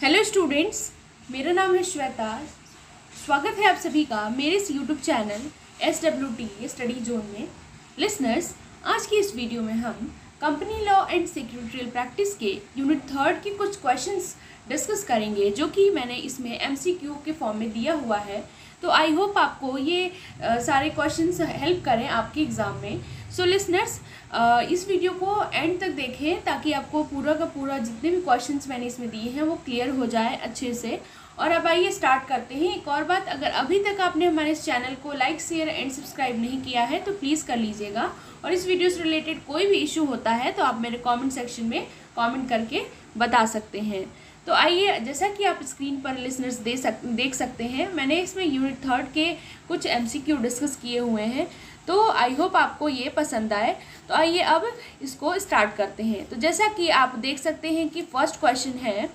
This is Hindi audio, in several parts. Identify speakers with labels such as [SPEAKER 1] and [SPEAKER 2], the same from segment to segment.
[SPEAKER 1] हेलो स्टूडेंट्स, मेरा नाम है श्वेता। स्वागत है आप सभी का मेरे इस YouTube channel SWT study zone में। लिसनर्स, आज की इस वीडियो में हम company law and secretarial practice के यूनिट 3 के कुछ क्वेश्चंस डिस्कस करेंगे, जो कि मैंने इसमें MCQ के फॉर्म में दिया हुआ है। तो आई होप आपको ये सारे क्वेश्चंस हेल्प करें आपके एग्ज़ाम में। सो लिसनर्स, इस वीडियो को एंड तक देखें ताकि आपको पूरा का पूरा जितने भी क्वेश्चंस मैंने इसमें दिए हैं वो क्लियर हो जाए अच्छे से। और अब आइए स्टार्ट करते हैं। एक और बात, अगर अभी तक आपने हमारे इस चैनल को लाइक, शेयर एंड सब्सक्राइब नहीं किया है तो प्लीज़ कर लीजिएगा। और इस वीडियो से रिलेटेड कोई भी इशू होता है तो आप मेरे कॉमेंट सेक्शन में कॉमेंट करके बता सकते हैं। तो आइए, जैसा कि आप स्क्रीन पर लिसनर्स देख सकते हैं, मैंने इसमें यूनिट 3 के कुछ MCQ डिस्कस किए हुए हैं। तो आई होप आपको ये पसंद आए। तो आइए अब इसको स्टार्ट करते हैं। तो जैसा कि आप देख सकते हैं कि फर्स्ट क्वेश्चन है,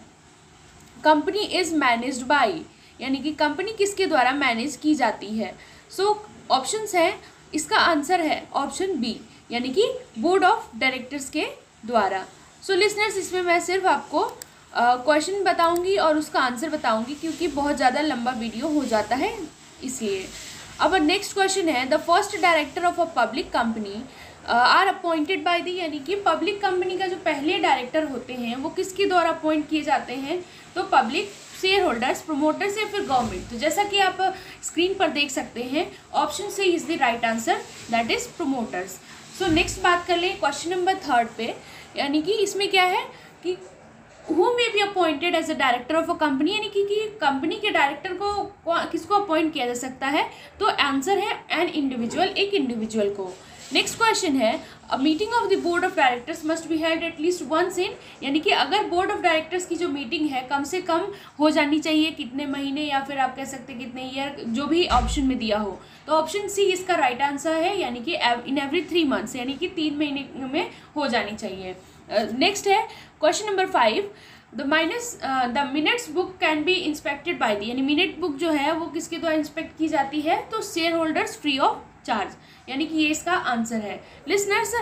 [SPEAKER 1] कंपनी इज़ मैनेज्ड बाय, यानी कि कंपनी किसके द्वारा मैनेज की जाती है। सो ऑप्शंस हैं, इसका आंसर है ऑप्शन बी, यानी कि बोर्ड ऑफ डायरेक्टर्स के द्वारा। सो लिसनर्स, इसमें मैं सिर्फ आपको क्वेश्चन बताऊंगी और उसका आंसर बताऊंगी, क्योंकि बहुत ज़्यादा लंबा वीडियो हो जाता है इसलिए। अब नेक्स्ट क्वेश्चन है, the first director of a public company are appointed by the, यानी कि पब्लिक कंपनी का जो पहले डायरेक्टर होते हैं वो किसके द्वारा अपॉइंट किए जाते हैं। तो पब्लिक शेयर होल्डर्स, प्रोमोटर्स या फिर गवर्नमेंट। तो जैसा कि आप स्क्रीन पर देख सकते हैं, option C is the right answer, that is promoters. So next बात कर लें क्वेश्चन नंबर 3 पे, यानी कि इसमें क्या है कि who may be appointed as a director of a company, यानी कि कंपनी के डायरेक्टर को किसको अपॉइंट किया जा सकता है। तो आंसर है एन इंडिविजुअल, एक इंडिविजुअल को। नेक्स्ट क्वेश्चन है, a meeting of the board of directors must be held at least once in, यानी कि अगर बोर्ड ऑफ डायरेक्टर्स की जो मीटिंग है कम से कम हो जानी चाहिए कितने महीने, या फिर आप कह सकते हैं कितने ईयर, जो भी ऑप्शन में दिया हो। तो ऑप्शन सी इसका राइट आंसर है, यानी कि इन एवरी 3 मंथ्स, यानी कि 3 महीने में हो जानी चाहिए। नेक्स्ट है question number 5, the minutes book can be inspected bye the, यानी मिनट बुक जो है वो किसके द्वारा इंस्पेक्ट की जाती है। तो share holders free of charge, यानी कि ये इसका आंसर है। लिसनर्स,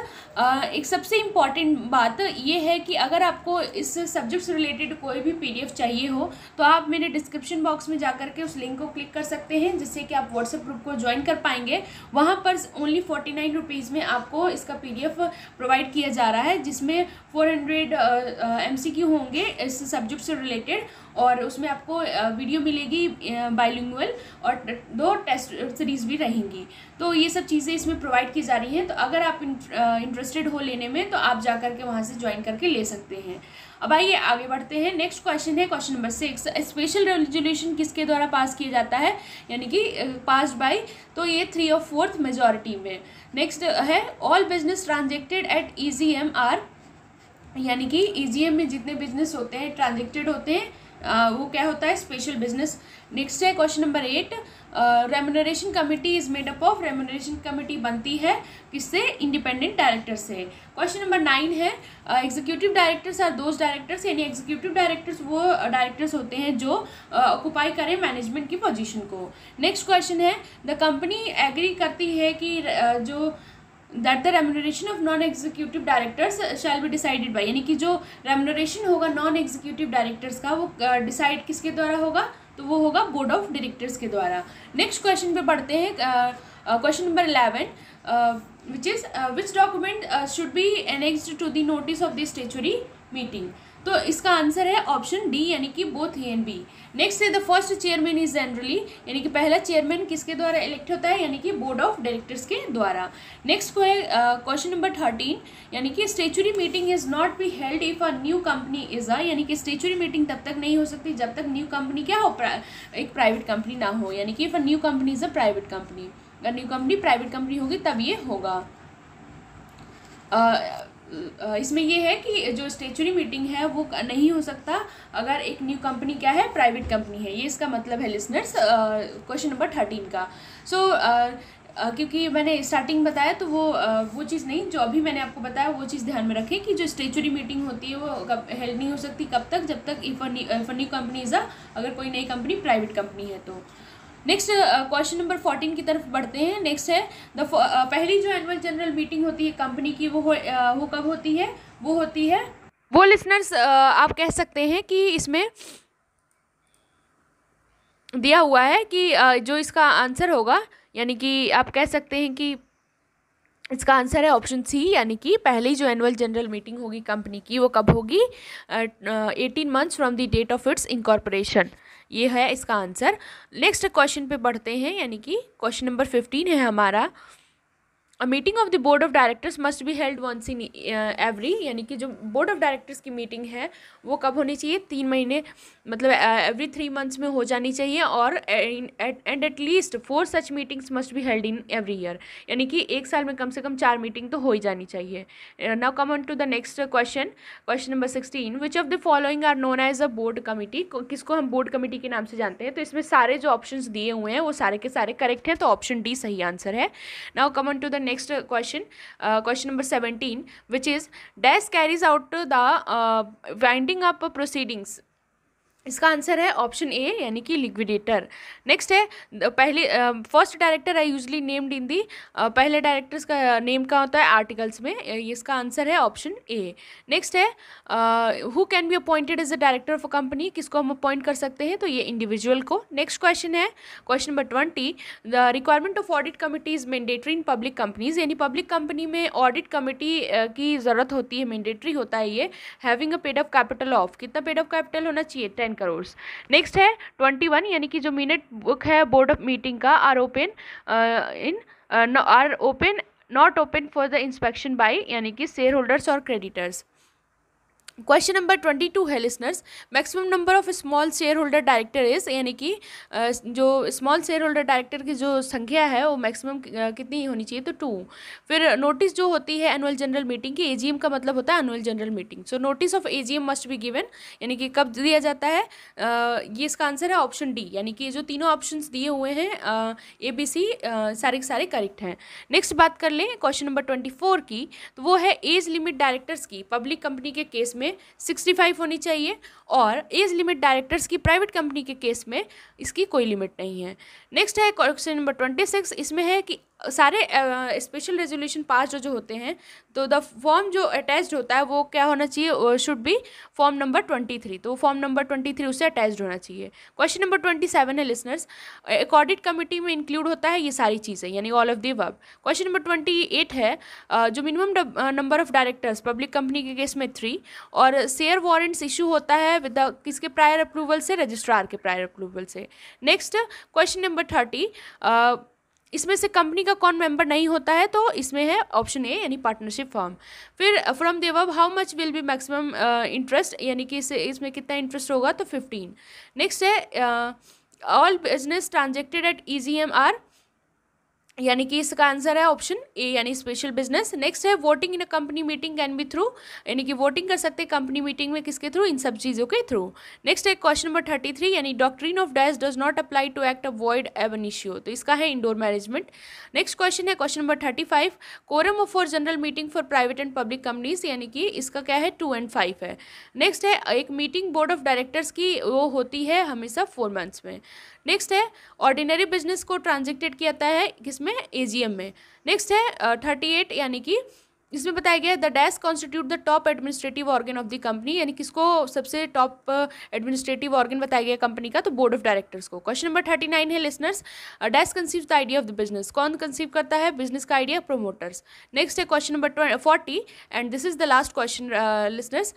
[SPEAKER 1] एक सबसे इम्पॉर्टेंट बात ये है कि अगर आपको इस सब्जेक्ट से रिलेटेड कोई भी PDF चाहिए हो तो आप मेरे डिस्क्रिप्शन बॉक्स में जाकर के उस लिंक को क्लिक कर सकते हैं, जिससे कि आप व्हाट्सएप ग्रुप को ज्वाइन कर पाएंगे। वहाँ पर ओनली 49 रुपीज़ में आपको इसका PDF प्रोवाइड किया जा रहा है, जिसमें 400 MCQ होंगे इस सब्जेक्ट से रिलेटेड, और उसमें आपको वीडियो मिलेगी बाइलिंगुअल, और 2 टेस्ट सीरीज़ भी रहेंगी। तो ये सब चीज़ें इसमें प्रोवाइड की जा रही हैं। तो अगर आप इंटरेस्टेड हो लेने में तो आप जा करके वहाँ से ज्वाइन करके ले सकते हैं। अब आइए आगे बढ़ते हैं। नेक्स्ट क्वेश्चन है क्वेश्चन नंबर 6, स्पेशल रेजोल्यूशन किसके द्वारा पास किया जाता है, यानी कि पास बाय, तो ये 3/4 मेजॉरिटी में। नेक्स्ट है, all business transacted at EGM are, यानी कि EGM में जितने बिजनेस होते हैं ट्रांजेक्टेड होते हैं वो क्या होता है, स्पेशल बिजनेस। नेक्स्ट है question number 8, remuneration committee is made up of, remuneration committee बनती है किससे, इंडिपेंडेंट डायरेक्टर से। क्वेश्चन नंबर 9 है, executive directors are those directors, यानी एग्जीक्यूटिव डायरेक्टर्स वो डायरेक्टर्स होते हैं जो ऑक्यूपाई करें मैनेजमेंट की पोजीशन को। नेक्स्ट क्वेश्चन है, द कंपनी एग्री करती है कि जो that the remuneration of non executive directors shall be decided by, यानी कि जो रेम्यूनरेशन होगा नॉन एग्जीक्यूटिव डायरेक्टर्स का वो डिसाइड किसके द्वारा होगा, तो वो होगा बोर्ड ऑफ डायरेक्टर्स के द्वारा। नेक्स्ट क्वेश्चन पे बढ़ते हैं, question number 11, which document should be annexed to the notice of the statutory meeting. तो इसका आंसर है ऑप्शन डी, यानी कि both A and B. Next है, the first chairman is generally, यानी कि पहला चेयरमैन किसके द्वारा इलेक्ट होता है, यानी कि बोर्ड ऑफ डायरेक्टर्स के द्वारा। नेक्स्ट क्वेश्चन नंबर 13, यानी कि statutory meeting is not be held if a new company is a, यानी कि स्टैट्यूटरी मीटिंग तब तक नहीं हो सकती जब तक न्यू कंपनी क्या हो, एक प्राइवेट कंपनी ना हो, यानी कि if a new company is a private company. अगर न्यू कंपनी प्राइवेट कंपनी होगी तब ये होगा। इसमें ये है कि जो स्टैट्यूटरी मीटिंग है वो नहीं हो सकता अगर एक न्यू कंपनी क्या है, प्राइवेट कंपनी है, ये इसका मतलब है लिसनर्स क्वेश्चन नंबर 13 का। सो क्योंकि मैंने स्टार्टिंग बताया तो वो चीज़ नहीं, जो अभी मैंने आपको बताया वो चीज़ ध्यान में रखें कि जो स्टैट्यूटरी मीटिंग होती है वो हेल्ड नहीं हो सकती कब तक, जब तक इफ न्यू कंपनी इज़ अगर कोई नई कंपनी प्राइवेट कंपनी है तो। नेक्स्ट क्वेश्चन नंबर 14 की तरफ बढ़ते हैं। नेक्स्ट है, पहली जो एनुअल जनरल मीटिंग होती है कंपनी की वो कब होती है, वो होती है, वो लिसनर्स आप कह सकते हैं कि इसमें दिया हुआ है कि जो इसका आंसर होगा, यानी कि आप कह सकते हैं कि इसका आंसर है ऑप्शन सी, यानी कि पहली जो एनुअल जनरल मीटिंग होगी कंपनी की वो कब होगी, 18 months from the date of its incorporation. ये है इसका आंसर। नेक्स्ट क्वेश्चन पे बढ़ते हैं, यानी कि क्वेश्चन नंबर 15 है हमारा। A meeting of the board of directors must be held once in every, यानी कि जो बोर्ड ऑफ डायरेक्टर्स की मीटिंग है वो कब होनी चाहिए, 3 महीने, मतलब एवरी 3 मंथ्स में हो जानी चाहिए। और and at least 4 such meetings must be held in every year, यानी कि एक साल में कम से कम 4 मीटिंग तो हो ही जानी चाहिए। Now come on to the next question, question number 16। Which of the following are known as a board committee, किसको हम बोर्ड कमिटी के नाम से जानते हैं। तो इसमें सारे जो ऑप्शंस दिए हुए हैं वो सारे के सारे करेक्ट हैं, तो ऑप्शन डी सही आंसर है। Now come on to the next question, question number 17, which is dash carries out the winding up proceedings। इसका आंसर है ऑप्शन ए, यानी कि लिक्विडेटर। नेक्स्ट है पहले first director I usually named in the, पहले डायरेक्टर्स का नेम का होता है आर्टिकल्स में, इसका आंसर है ऑप्शन ए। नेक्स्ट है who can be appointed as a director of a company, किसको हम अपॉइंट कर सकते हैं, तो ये इंडिविजुअल को। नेक्स्ट क्वेश्चन है question number 20। The requirement of audit committee is mandatory in public companies, यानी पब्लिक कंपनी में ऑडिट कमिटी की ज़रूरत होती है, मैंडेटरी होता है ये। Having a paid up capital of, कितना पेड अप कैपिटल होना चाहिए, 10 करोड़। नेक्स्ट है 21, यानी कि जो मिनट बुक है बोर्ड ऑफ मीटिंग का are open not open for the inspection by, यानी कि शेयर होल्डर्स और क्रेडिटर्स। क्वेश्चन नंबर 22 है listeners. Maximum number of small share holder director is, यानी कि जो स्मॉल शेयर होल्डर डायरेक्टर की जो संख्या है वो मैक्सिमम कितनी होनी चाहिए, तो 2। फिर नोटिस जो होती है एनुअल जनरल मीटिंग की, एजीएम का मतलब होता है annual general meeting, so notice of AGM must be given, यानी कि कब दिया जाता है, ये इसका आंसर है ऑप्शन डी, यानी कि जो तीनों ऑप्शंस दिए हुए हैं ABC सारे के सारे करेक्ट हैं। नेक्स्ट बात कर लें क्वेश्चन नंबर 24 की, तो वो है एज लिमिट डायरेक्टर्स की। पब्लिक कंपनी के केस में 65 होनी चाहिए, और एज लिमिट डायरेक्टर्स की प्राइवेट कंपनी के केस में इसकी कोई लिमिट नहीं है। नेक्स्ट है क्वेश्चन नंबर 26। इसमें है कि सारे स्पेशल रेजोल्यूशन पास जो होते हैं, तो द फॉर्म जो अटैच्ड होता है वो क्या होना चाहिए, शुड बी फॉर्म नंबर 23, तो फॉर्म नंबर 23 उससे अटैच्ड होना चाहिए। क्वेश्चन नंबर 27 है लिसनर्स। एक ऑडिट कमिटी में इंक्लूड होता है ये सारी चीज़ें, यानी all of the above. Question number 28 है जो minimum number of directors public company के केस में 3, और शेयर वारंट्स इशू होता है विद किसके प्रायर अप्रूवल से, रजिस्ट्रार के प्रायर अप्रूवल से। नेक्स्ट क्वेश्चन नंबर 30, इसमें से कंपनी का कौन मेंबर नहीं होता है, तो इसमें है ऑप्शन ए, यानी पार्टनरशिप फॉर्म। फिर from the above how much will be maximum interest, यानी कि इसमें कितना इंटरेस्ट होगा, तो 15। नेक्स्ट है all business transacted at EGM are, यानी कि इसका आंसर है ऑप्शन ए, यानी स्पेशल बिजनेस। नेक्स्ट है voting in a company meeting can be through, यानी कि वोटिंग कर सकते हैं कंपनी मीटिंग में किसके थ्रू, इन सब चीज़ों के थ्रू। नेक्स्ट है क्वेश्चन नंबर 33, यानी doctrine of dash does not apply to act avoid ab initio इसका है इंडोर मैनेजमेंट। नेक्स्ट क्वेश्चन है question number 35, quorum for general meeting for private and public companies, यानी कि इसका क्या है 2 और 5 है। नेक्स्ट है एक मीटिंग बोर्ड ऑफ डायरेक्टर्स की वो होती है हमेशा 4 मंथ्स में। नेक्स्ट है ऑर्डिनरी बिजनेस को ट्रांजेक्टेड किया जाता है किसमें, AGM में। नेक्स्ट है 38, यानी कि इसमें बताया गया the dash constitute the top administrative organ of the company, यानी किसको सबसे टॉप एडमिनिस्ट्रेटिव ऑर्गन बताया गया कंपनी का, तो बोर्ड ऑफ डायरेक्टर्स को। क्वेश्चन नंबर 39 है listeners. Dash conceive the idea of the business, कौन कंसीव करता है बिजनेस का आइडिया, प्रोमोटर्स। नेक्स्ट है question number 40, and this is the last question listeners,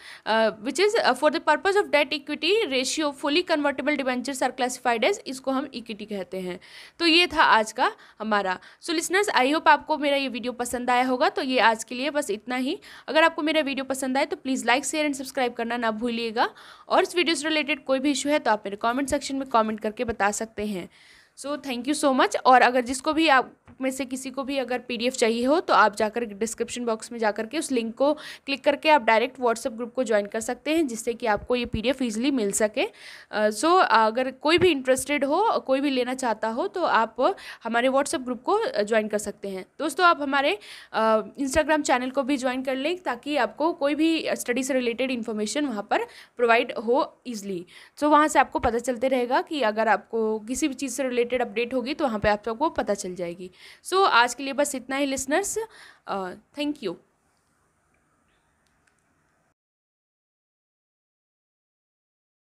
[SPEAKER 1] which is for the purpose of debt equity ratio fully convertible debentures are classified as, इसको हम इक्विटी कहते हैं। तो ये था आज का हमारा। सो लिसनर्स आई होप आपको मेरा ये वीडियो पसंद आया होगा, तो ये आज के लिए बस इतना ही। अगर आपको मेरा वीडियो पसंद आए तो please like share and subscribe करना ना भूलिएगा, और इस वीडियो से रिलेटेड कोई भी इशू है तो आप मेरे कमेंट सेक्शन में कमेंट करके बता सकते हैं। So thank you so much. और अगर जिसको भी आप में से किसी को भी अगर PDF चाहिए हो तो आप जाकर डिस्क्रिप्शन बॉक्स में जाकर के उस लिंक को क्लिक करके आप डायरेक्ट व्हाट्सएप ग्रुप को ज्वाइन कर सकते हैं, जिससे कि आपको ये PDF ईजिली मिल सके। सो अगर कोई भी इंटरेस्टेड हो, कोई भी लेना चाहता हो, तो आप हमारे व्हाट्सएप ग्रुप को ज्वाइन कर सकते हैं। दोस्तों आप हमारे इंस्टाग्राम चैनल को भी ज्वाइन कर लें, ताकि आपको कोई भी स्टडी से रिलेटेड इन्फॉर्मेशन वहाँ पर प्रोवाइड हो ईजिली। सो वहाँ से आपको पता चलते रहेगा कि अगर आपको किसी भी चीज़ से रिलेटेड अपडेट होगी तो वहाँ पे आपको पता चल जाएगी। सो आज के लिए बस इतना ही लिसनर्स, थैंक यू।